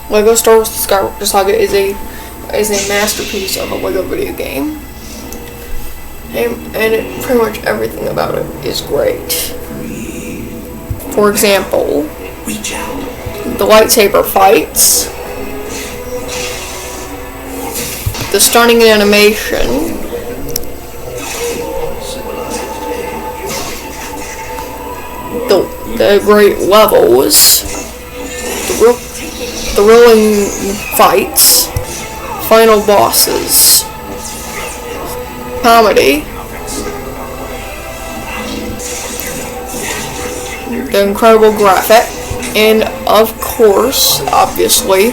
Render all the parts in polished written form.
Lego Star Wars: The Skywalker Saga is a masterpiece of a Lego video game, and pretty much everything about it is great. For example, the lightsaber fights, the stunning animation, the great levels, the thrilling fights, final bosses, comedy, the incredible graphic, and of course, obviously,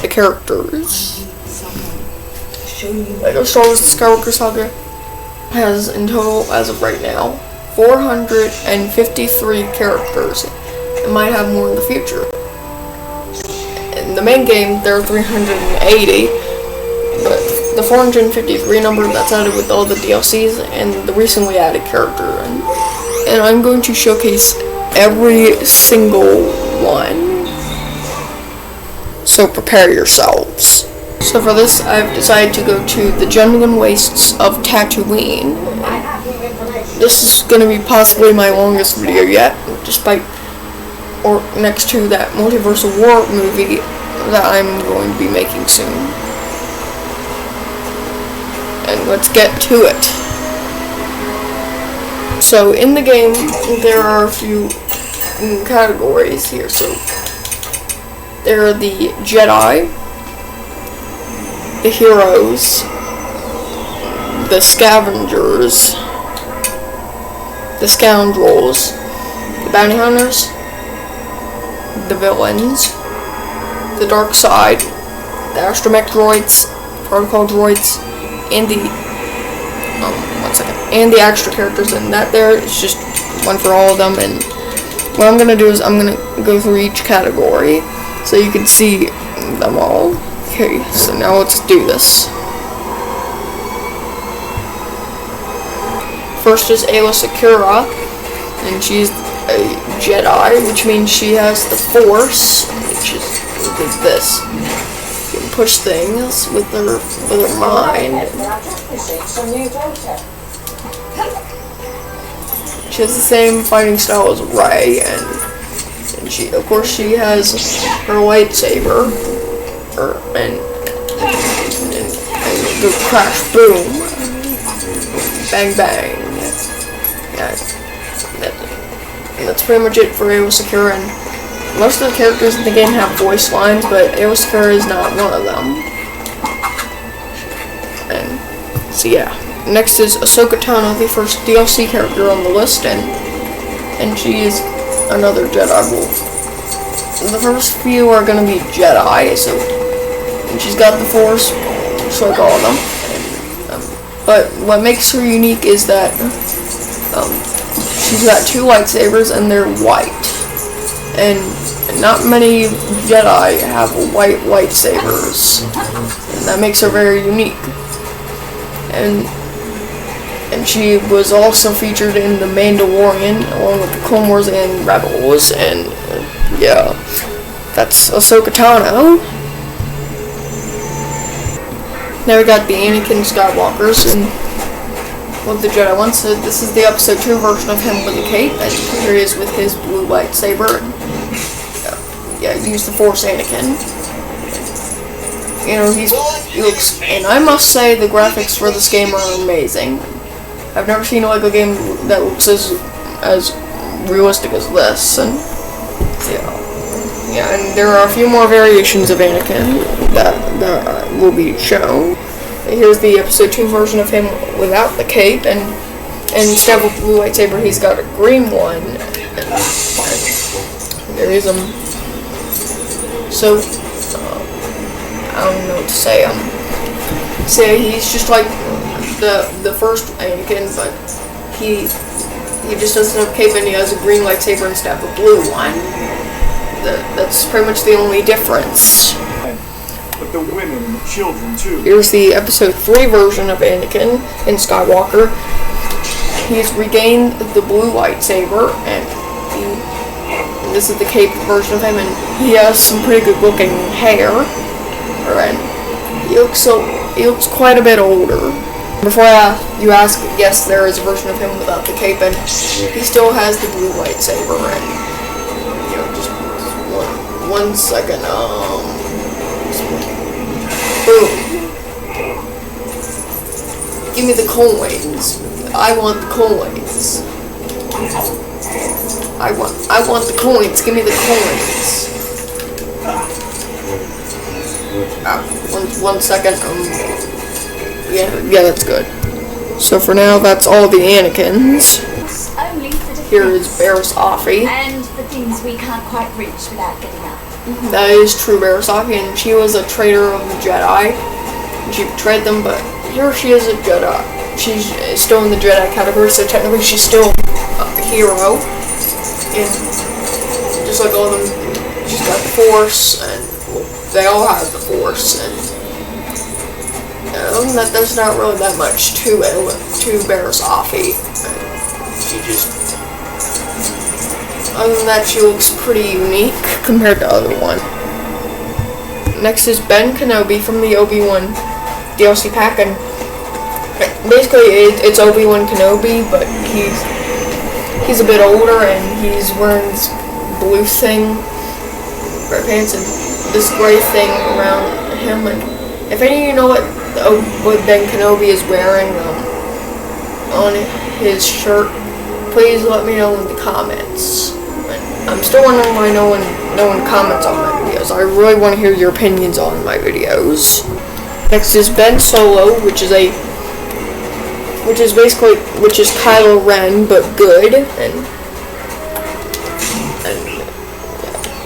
the characters. Lego Star Wars: The Skywalker Saga has in total, as of right now, 453 characters. It might have more in the future. In the main game, there are 380, but the 453 number, that's added with all the DLCs and the recently added character. And I'm going to showcase every single one. So prepare yourselves. So for this, I've decided to go to the genuine wastes of Tatooine. This is going to be possibly my longest video yet, despite, or next to that Multiversal War movie that I'm going to be making soon. And let's get to it. So in the game, there are a few categories here. So there are the Jedi, the heroes, the scavengers, the scoundrels, the bounty hunters, the villains, the dark side, the astromech droids, protocol droids, and the and the extra characters. And that there is just one for all of them. And what I'm gonna do is I'm gonna go through each category so you can see them all. Okay, so now let's do this. First is Aayla Secura, and she's a Jedi, which means she has the Force, which is this. She can push things with her mind. She has the same fighting style as Rey, and she, of course, she has her lightsaber, and the crash, boom, bang bang. And that's pretty much it for Aayla Secura. And most of the characters in the game have voice lines, but Aayla Secura is not one of them. And so yeah. Next is Ahsoka Tano, the first DLC character on the list, and she is another Jedi wolf. The first few are going to be Jedi, so and she's got the Force, just like all of them. And, but what makes her unique is that she's got two lightsabers and they're white, and not many Jedi have white lightsabers, and that makes her very unique. And she was also featured in The Mandalorian, along with the Clone Wars and Rebels, and yeah, that's Ahsoka Tano. Now we got the Anakin Skywalkers, and what the Jedi once said, this is the episode 2 version of him with a cape, and here he is with his blue lightsaber. Yeah, use the Force Anakin. You know, he looks, and I must say the graphics for this game are amazing. I've never seen a Lego game that looks as realistic as this, and yeah, and there are a few more variations of Anakin that will be shown. Here's the episode 2 version of him without the cape, and instead of a blue lightsaber, he's got a green one. And there is So I don't know what to say. Say he's just like the first Anakin, but he just doesn't have a cape and he has a green lightsaber instead of a blue one. That's pretty much the only difference. But the women and the children too. Here's the episode 3 version of Anakin in Skywalker. He's regained the blue lightsaber, and this is the cape version of him, and he has some pretty good looking hair. And he looks quite a bit older. Before you ask, yes, there is a version of him without the cape, and he still has the blue lightsaber. And just one second. Boom. Give me the coins. I want the coins. I want the coins. Give me the coins. One second. Yeah, that's good. So for now, that's all the Anakins. Only for Here is Barriss Offee. and the things we can't quite reach without getting up. That is true, Barriss Offee, and she was a traitor of the Jedi. She betrayed them, but here she is a Jedi. She's still in the Jedi category, so technically she's still a hero. And just like all of them, she's got the Force, and they all have the Force, and there's not really that much to it, to Barriss Offee. She just, other than that, she looks pretty unique compared to other one. Next is Ben Kenobi from the Obi-Wan DLC pack, and basically it's Obi-Wan Kenobi, but he's a bit older, and he's wearing this blue thing, red pants, and this gray thing around him. And if any of you know what Ben Kenobi is wearing on his shirt, please let me know in the comments. I'm still wondering why no one comments on my videos. I really want to hear your opinions on my videos. Next is Ben Solo, which is Kylo Ren but good, and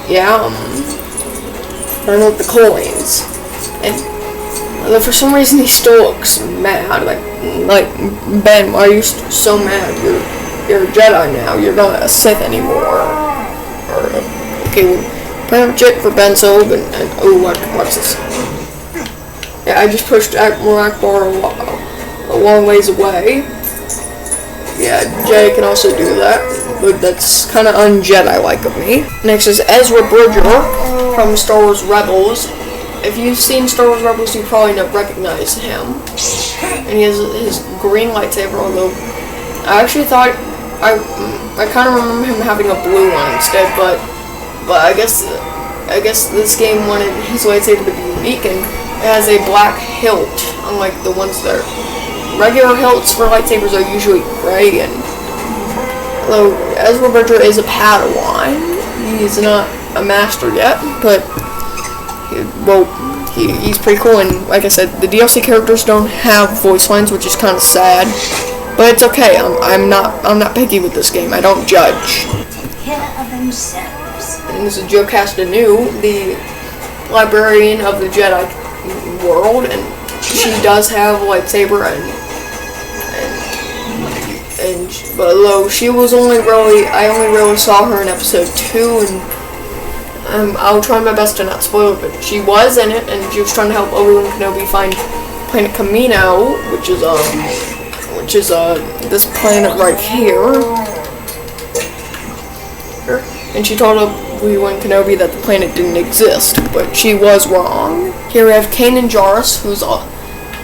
I don't know what the coins. And for some reason he still looks mad. Like Ben, why are you so mad? You're a Jedi now. You're not a Sith anymore. Okay, well, pretty much it for Ben Solo. And oh, what's this? Yeah, I just pushed Admiral Akbar a long ways away. Yeah, Jedi can also do that, but that's kind of un-Jedi-like of me. Next is Ezra Bridger from Star Wars Rebels. If you've seen Star Wars Rebels, you probably recognize him. And he has his green lightsaber, although I actually thought, I kind of remember him having a blue one instead, but I guess this game wanted his lightsaber to be unique, and it has a black hilt, unlike the ones that are regular hilts for lightsabers are usually gray. And although Ezra Bridger is a Padawan, he's not a master yet, but he's pretty cool. And like I said, the DLC characters don't have voice lines, which is kind of sad, but it's okay. I'm not picky with this game. I don't judge. Care of themselves. And this is Joe Castanew, the librarian of the Jedi world, and she does have a lightsaber, but although she was I only really saw her in episode 2, and I'll try my best to not spoil it, but she was in it, and she was trying to help Obi-Wan Kenobi find planet Kamino, which is this planet right here. And she told Obi-Wan Kenobi that the planet didn't exist, but she was wrong. Here we have Kanan Jarrus, who's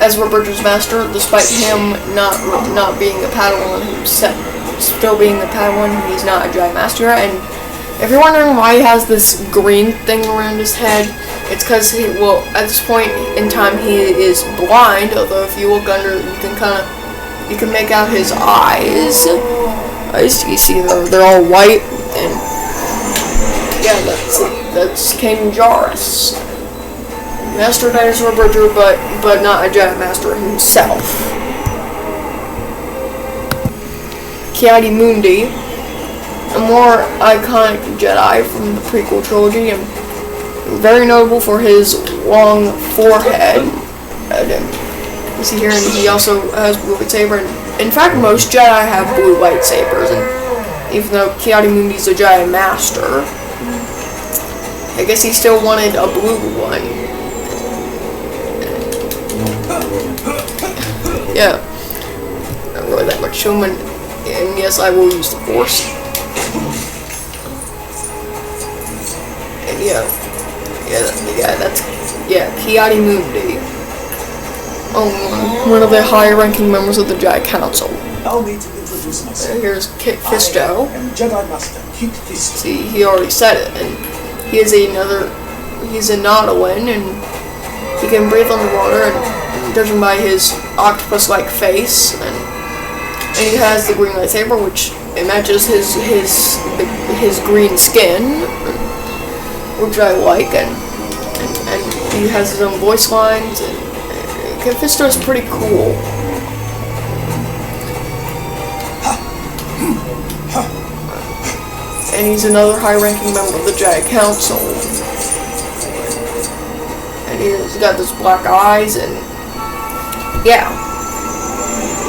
Ezra Bridger's master, despite him not being a Padawan himself. Still being a Padawan, he's not a Jedi Master. And if you're wondering why he has this green thing around his head, it's because at this point in time he is blind. Although if you look under, you can make out his eyes. As you see, they're all white, and yeah, that's Kanan Jarrus. Master Ezra Bridger, but not a Jedi Master himself. Ki-Adi-Mundi, a more iconic Jedi from the prequel trilogy, and very notable for his long forehead. You see here, and he also has blue lightsaber. And in fact, most Jedi have blue lightsabers, and even though Ki-Adi-Mundi's a Jedi Master, I guess he still wanted a blue one. Yeah, not really that much to him, and yes, I will use the Force. Kiadi Mundi. One of the higher-ranking members of the Jedi Council. I'll need to introduce myself. Here's Kit Fisto. I am Jedi Master Kit Fisto. See, he already said it, and he's a Nautilin, and he can breathe underwater, and judging by his octopus-like face, and he has the green lightsaber, which it matches his green skin, which I like, and he has his own voice lines, and Kit Fisto is pretty cool. And he's another high-ranking member of the Jedi Council. And he's got those black eyes, and yeah.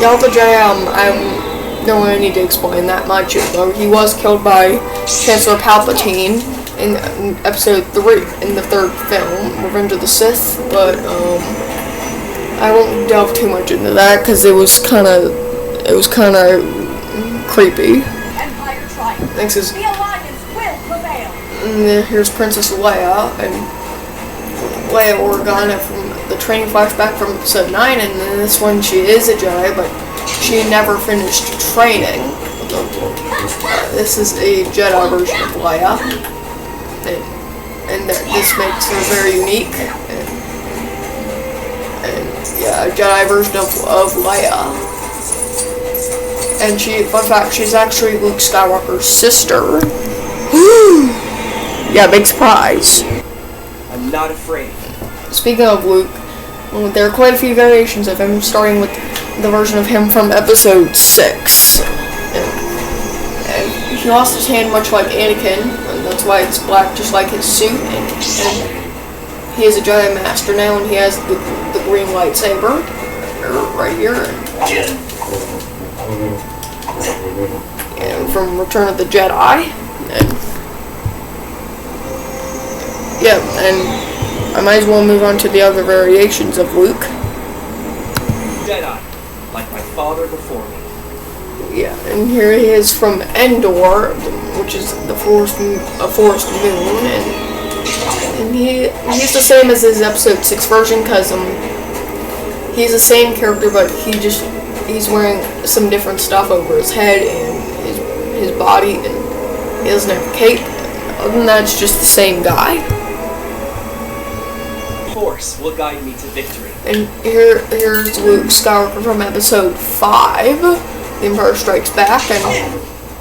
Y'all, the Jedi, I don't really need to explain that much. Though he was killed by Chancellor Palpatine in Episode 3, in the third film, Revenge of the Sith, but I won't delve too much into that because it was kind of creepy. Empire triumph. Next is The Alliance will prevail. here's Princess Leia, and Leia Organa from the training flashback from Episode 9, and then this one she is a Jedi, but she never finished training. This is a Jedi version of Leia, and this makes her very unique. Yeah, a Jedi version of Leia. And fun fact, she's actually Luke Skywalker's sister. Yeah, big surprise. I'm not afraid. Speaking of Luke, there are quite a few variations of him, starting with the version of him from Episode 6. And he lost his hand much like Anakin, and that's why it's black just like his suit. And he is a Jedi Master now, and he has the green lightsaber right here. And from Return of the Jedi. And I might as well move on to the other variations of Luke. Jedi, like my father before me. Yeah, and here he is from Endor, which is a forest moon, and he's the same as his Episode 6 version, because he's the same character, but he's wearing some different stuff over his head and his body, and he doesn't have a cape. Other than that, it's just the same guy. Force will guide me to victory. And here's Luke Skywalker from Episode 5, The Empire Strikes Back, and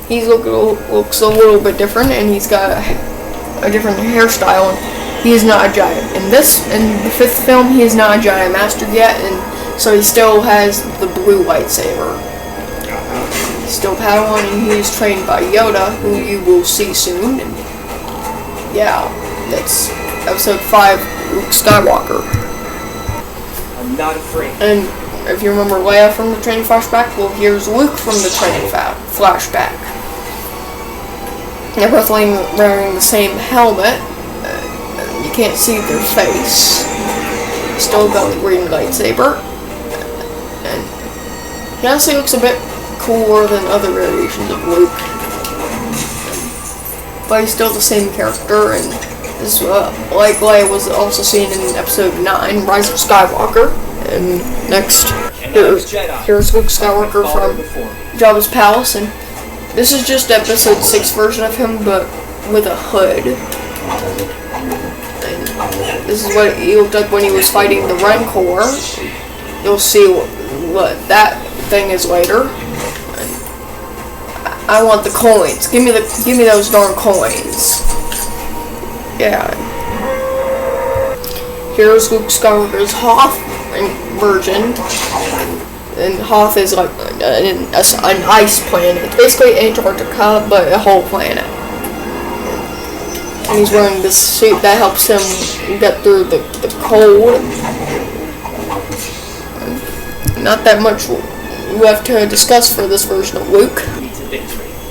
he looks a little bit different, and he's got a different hairstyle, and he is not a Jedi. In the 5th film, he is not a Jedi Master yet, and so he still has the blue lightsaber. He's still Padawan, and he is trained by Yoda, who you will see soon. And yeah, that's Episode 5, Luke Skywalker. I'm not afraid. And if you remember Leia from the training flashback, well, here's Luke from the training flashback. They're both wearing the same helmet. You can't see their face. Still got the green lightsaber. And he honestly looks a bit cooler than other variations of Luke. But he's still the same character, and this, like Leia was also seen in Episode 9, Rise of Skywalker. And next, here's Luke Skywalker from Jabba's palace, and this is just Episode 6 version of him, but with a hood. And this is what he looked like when he was fighting the Rancor. You'll see what that thing is later. And I want the coins. Give me those darn coins. Yeah. Here's Luke Skywalker's Hoth version. And Hoth is like an ice planet. It's basically Antarctica, but a whole planet. And he's wearing this suit that helps him get through the cold. Not that much left to discuss for this version of Luke.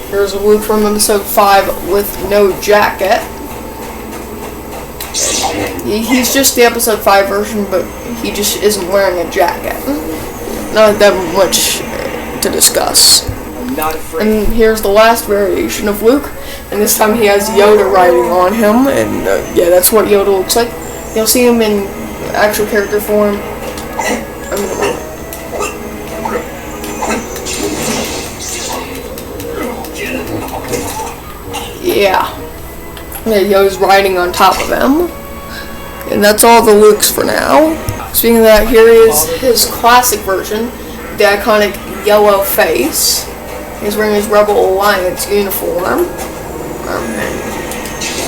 Here's Luke from Episode 5 with no jacket. He's just the Episode 5 version, but he just isn't wearing a jacket. Not that much to discuss. I'm not afraid. And here's the last variation of Luke And this time he has Yoda riding on him, and yeah, that's what Yoda looks like. You'll see him in actual character form. Yeah, Yoda's riding on top of him. And that's all the Lukes for now. Speaking of that, here is his classic version, the iconic yellow face. He's wearing his Rebel Alliance uniform.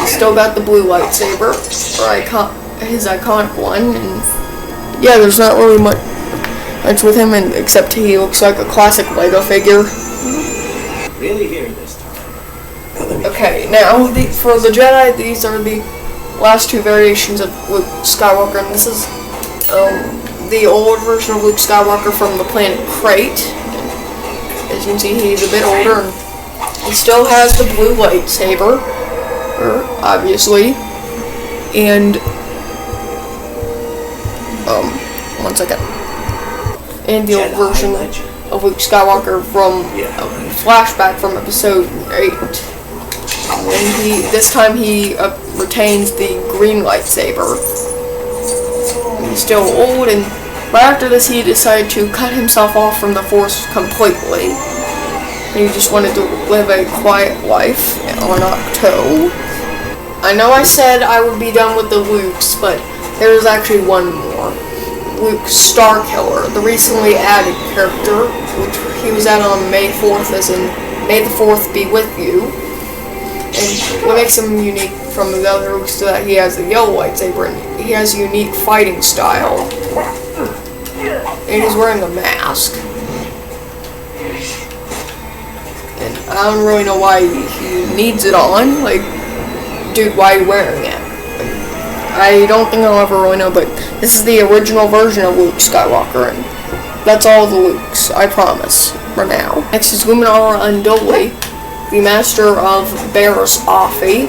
He's still got the blue lightsaber, or his iconic one. And yeah, there's not really much with him, except he looks like a classic Lego figure. Really here this time. Okay, now for the Jedi, these are the last two variations of Luke Skywalker, and this is the old version of Luke Skywalker from the planet Crate. As you can see, he's a bit older, and he still has the blue lightsaber, obviously. And one second. And the old version of Luke Skywalker from flashback from Episode 8. And this time he retains the green lightsaber. He's still old, and right after this he decided to cut himself off from the Force completely. He just wanted to live a quiet life on Octo. I know I said I would be done with the Lukes, but there's actually one more. Luke Starkiller, the recently added character, which he was added on May 4th, as in May the 4th be with you. And what makes him unique from the other Lukes is that he has a yellow lightsaber, and he has a unique fighting style. And he's wearing a mask. And I don't really know why he needs it on. Like, dude, why are you wearing it? I don't think I'll ever really know, but this is the original version of Luke Skywalker, and that's all the Lukes, I promise, for now. Next is Luminara Unduli, the master of Barriss Offee,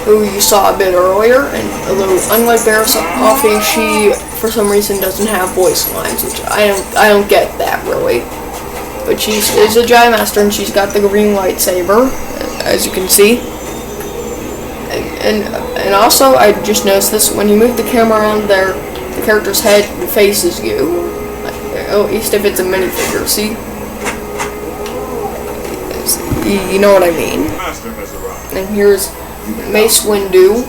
who you saw a bit earlier, and although unlike Barriss Offee, she for some reason doesn't have voice lines, which I don't get that really. But she is a Jedi Master, and she's got the green lightsaber, as you can see. And also, I just noticed this, when you move the camera around there, the character's head faces you. At least if it's a minifigure, see? You know what I mean. And here's Mace Windu,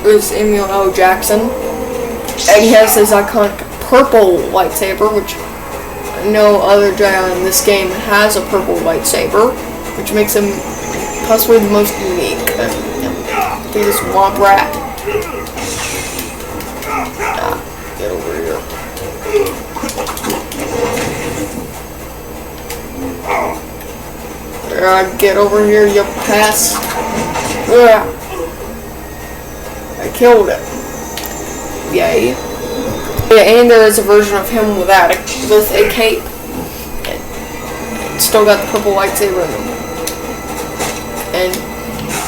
who's Samuel L. Jackson. And he has his iconic purple lightsaber, which no other Jedi in this game has a purple lightsaber, which makes him possibly the most unique. This womp rat. Get over here. Get over here, you pass. I killed it. Yay. Yeah, and there is a version of him with a cape. And still got the purple lightsaber in him. And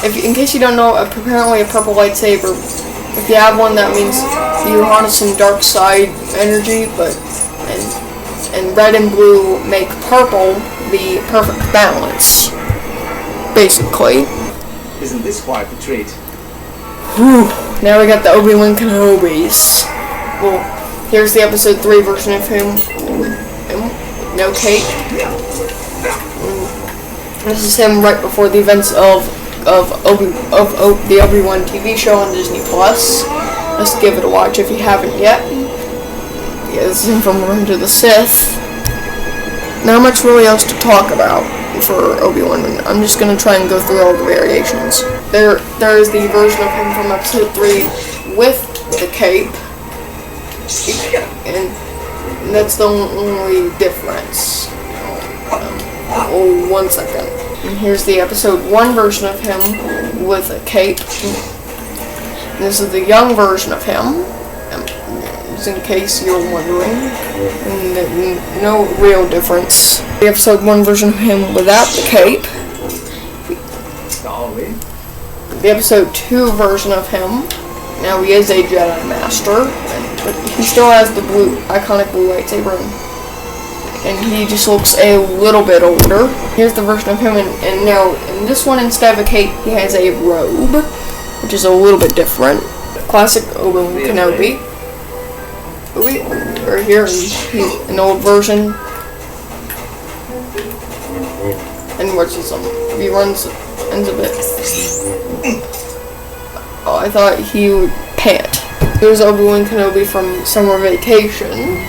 in case you don't know, apparently a purple lightsaber, if you have one, that means you harness some dark side energy, and red and blue make purple the perfect balance, basically. Isn't this quite a treat? Whew. Now we got the Obi-Wan Kenobis. Well, here's the Episode 3 version of him. No cape. This is him right before the events of the Obi-Wan TV show on Disney Plus. Let's give it a watch if you haven't yet. Yeah, this is him from Revenge of the Sith. Not much really else to talk about for Obi-Wan. I'm just gonna try and go through all the variations. There is the version of him from Episode 3 with the cape, and that's the only difference. Oh, 1 second. And here's the Episode 1 version of him with a cape. And this is the young version of him, just in case you're wondering. And no real difference. The Episode 1 version of him without the cape. The Episode 2 version of him. Now he is a Jedi Master, but he still has the iconic blue lightsaber. And he just looks a little bit older. Here's the version of him, and now in In this one, instead of a cape, he has a robe, which is a little bit different. Classic Obi-Wan Kenobi. Right here, he's an old version. And watches some reruns ends a bit. Oh, I thought he would pant. Here's Obi-Wan Kenobi from summer vacation,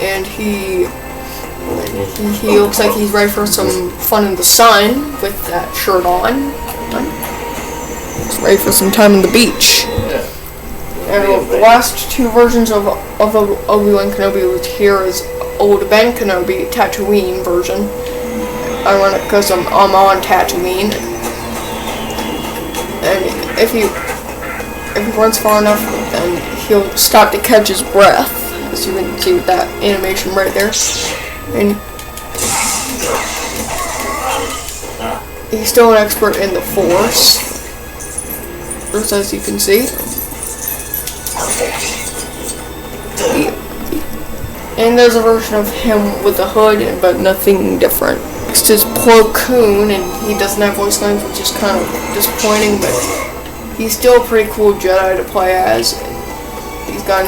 and he looks like he's ready for some fun in the sun with that shirt on. He's ready for some time on the beach. And the last two versions of Obi-Wan Kenobi was here is old Ben Kenobi Tatooine version. Ironic because I'm on Tatooine. And if he runs far enough, then he'll stop to catch his breath, as you can see with that animation right there. And he's still an expert in the Force, as you can see. And there's a version of him with a hood, but nothing different. Next is Plo Koon, and he doesn't have voice lines, which is kind of disappointing, but he's still a pretty cool Jedi to play as. He's got,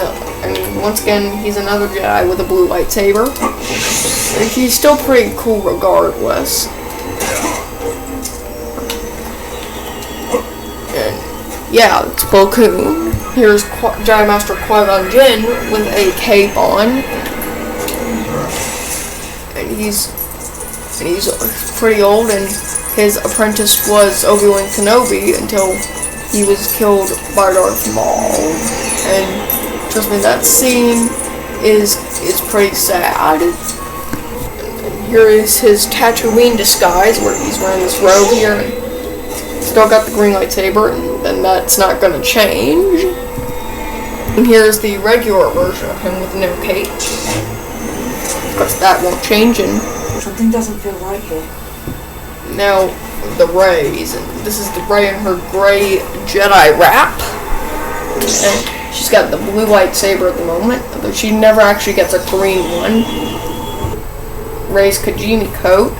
once again, he's another Jedi with a blue lightsaber. And he's still pretty cool regardless. And yeah, it's Plo Koon. Here's Jedi Master Qui-Gon Jinn with a cape on. And he's pretty old, and his apprentice was Obi-Wan Kenobi until he was killed by Darth Maul. And trust me, that scene is pretty sad. And here is his Tatooine disguise, where he's wearing this robe here, and still got the green lightsaber, and that's not gonna change. And here's the regular version of him with no cape. Of course, that won't change. And something doesn't feel right here. now the Rey's, and this is the Rey in her gray Jedi wrap. And she's got the blue lightsaber at the moment, although she never actually gets a green one. Rey's Kijimi coat.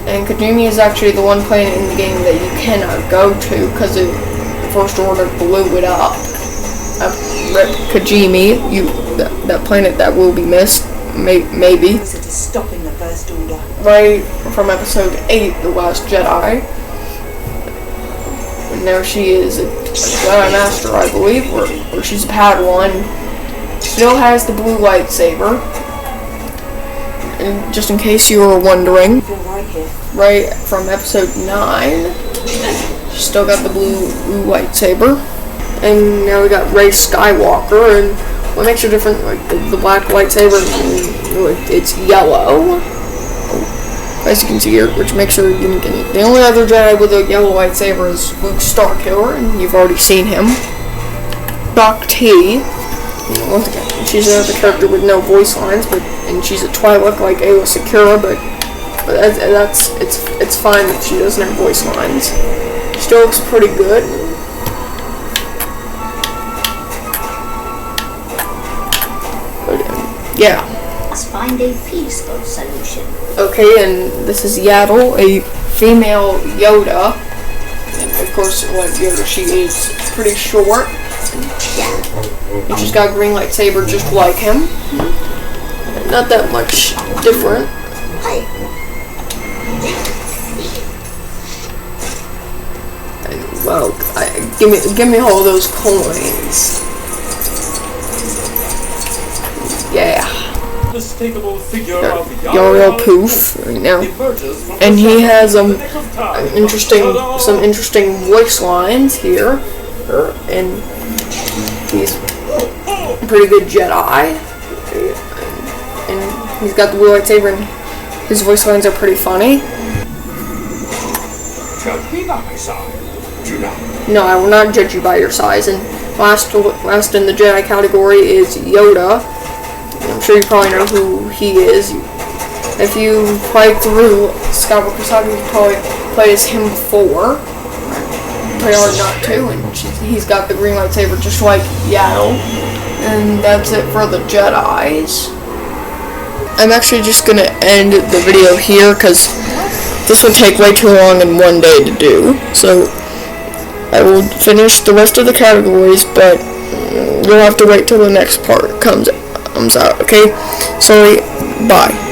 And Kijimi is actually the one planet in the game that you cannot go to because the First Order blew it up. Rip Kijimi, that planet that will be missed, maybe. Stopping the First Order. Right from episode 8, The Last Jedi. And now she is a Jedi Master, I believe, or she's a Padawan. Still has the blue lightsaber. And just in case you were wondering, right from episode 9, she still got the blue lightsaber. And now we got Rey Skywalker, and what makes her different, like the black lightsaber, it's yellow, as you can see here, which makes her unique. And the only other Jedi with a yellow lightsaber is Luke Starkiller, and you've already seen him. Doc T, once again, she's another character with no voice lines, and she's a Twi'lek like Aayla Secura, but it's fine that she doesn't have voice lines. Still looks pretty good. Yeah. Let's find a peaceful solution. Okay, and this is Yaddle, a female Yoda. And of course, like Yoda, she is pretty short. And she's got a green lightsaber just like him. Not that much different. And, well, give me all those coins. Yeah. Yariel Poof right now, and he has some interesting voice lines here, and he's a pretty good Jedi, and he's got the blue lightsaber, and his voice lines are pretty funny. No, I will not judge you by your size. And last in the Jedi category is Yoda. I'm sure you probably know who he is. If you played through Skywalker Saga, you probably played as him before. Pretty hard not to, and he's got the green lightsaber just like Yaddle. And that's it for the Jedis. I'm actually just gonna end the video here because this would take way too long in one day to do. So I will finish the rest of the categories, but you'll have to wait till the next part comes out, okay? Sorry, bye.